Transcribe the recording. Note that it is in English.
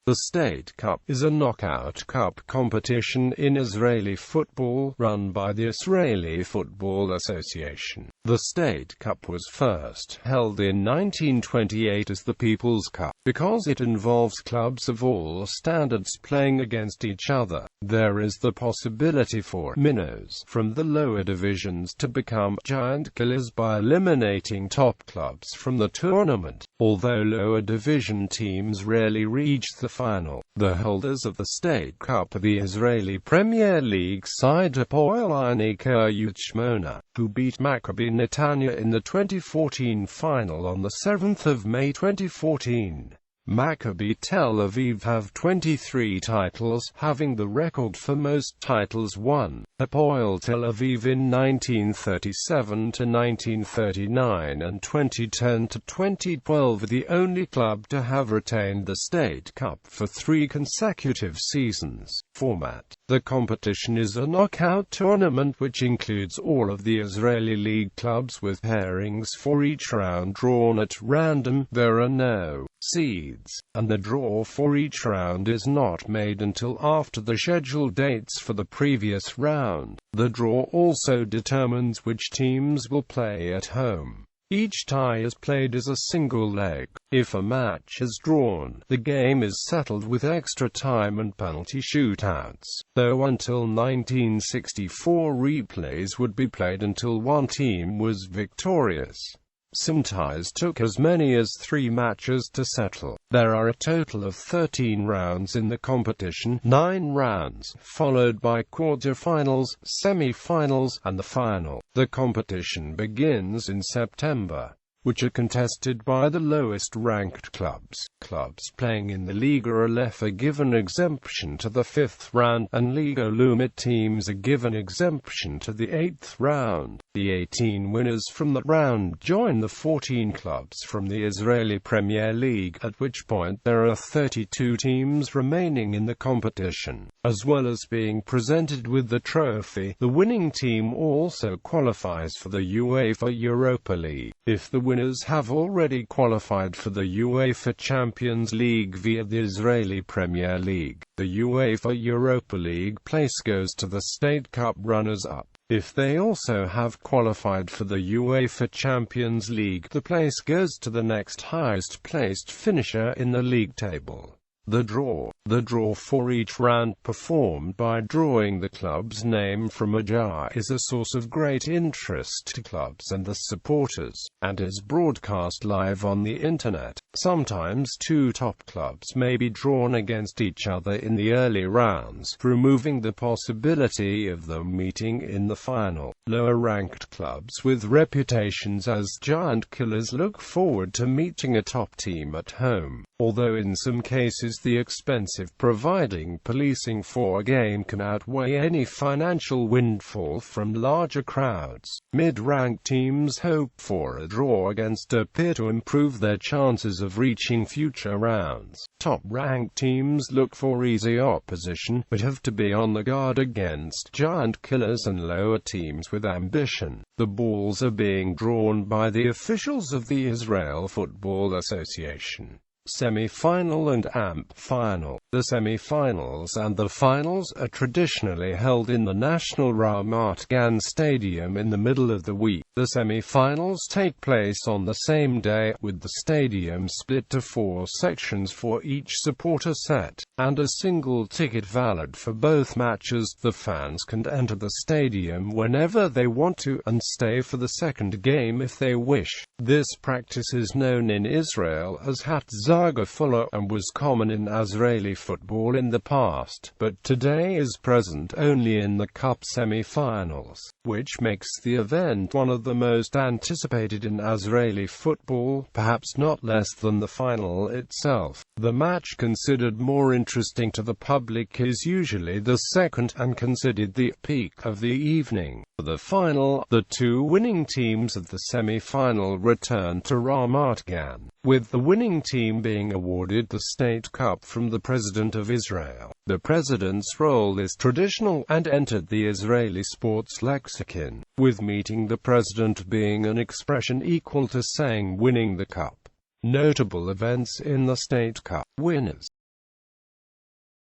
The State Cup is a knockout cup competition in Israeli football, run by the Israeli Football Association. The State Cup was first held in 1928 as the People's Cup, because it involves clubs of all standards playing against each other. There is the possibility for minnows from the lower divisions to become giant killers by eliminating top clubs from the tournament, although lower division teams rarely reach the final. The holders of the State Cup are the Israeli Premier League side Hapoel Ironi Kiryat Shmona, who beat Maccabi Netanya in the 2014 final on 7 May 2014. Maccabi Tel Aviv have 23 titles, having the record for most titles won. Hapoel Tel Aviv in 1937–1939 and 2010–2012 are the only club to have retained the State Cup for 3 consecutive seasons. Format: the competition is a knockout tournament which includes all of the Israeli league clubs with pairings for each round drawn at random. There are no seeds, and the draw for each round is not made until after the scheduled dates for the previous round. The draw also determines which teams will play at home. Each tie is played as a single leg. If a match is drawn, the game is settled with extra time and penalty shootouts, though until 1964 replays would be played until one team was victorious. Some ties took as many as 3 matches to settle. There are a total of 13 rounds in the competition, 9 rounds, followed by quarter-finals, semi-finals, and the final. The competition begins in September, which are contested by the lowest-ranked clubs. Clubs playing in the Liga Aleph are given exemption to the 5th round, and Liga Lumit teams are given exemption to the 8th round. The 18 winners from that round join the 14 clubs from the Israeli Premier League, at which point there are 32 teams remaining in the competition. As well as being presented with the trophy, the winning team also qualifies for the UEFA Europa League. If the winners have already qualified for the UEFA Champions League via the Israeli Premier League, the UEFA Europa League place goes to the State Cup runners-up. If they also have qualified for the UEFA Champions League, the place goes to the next highest-placed finisher in the league table. The draw for each round, performed by drawing the club's name from a jar, is a source of great interest to clubs and the supporters, and is broadcast live on the internet. Sometimes 2 top clubs may be drawn against each other in the early rounds, removing the possibility of them meeting in the final. Lower-ranked clubs with reputations as giant killers look forward to meeting a top team at home, although in some cases the expensive providing policing for a game can outweigh any financial windfall from larger crowds. Mid-ranked teams hope for a draw against a peer to improve their chances of reaching future rounds. Top-ranked teams look for easy opposition, but have to be on the guard against giant killers and lower teams with ambition. The balls are being drawn by the officials of the Israel Football Association. Semi-final and final. The semi-finals and the finals are traditionally held in the National Ramat-Gan Stadium in the middle of the week. The semi-finals take place on the same day, with the stadium split to 4 sections for each supporter set, and a single ticket valid for both matches. The fans can enter the stadium whenever they want to, and stay for the second game if they wish. This practice is known in Israel as Hatzagah, and was common in Israeli football in the past, but today is present only in the Cup semi-finals, which makes the event one of the most anticipated in Israeli football, perhaps not less than the final itself. The match considered more interesting to the public is usually the second, and considered the peak of the evening. For the final, the 2 winning teams of the semi-final return to Ramat Gan, with the winning team being awarded the State Cup from the President of Israel. The President's role is traditional and entered the Israeli sports lexicon, with meeting the President being an expression equal to saying winning the cup. Notable events in the State Cup. Winners.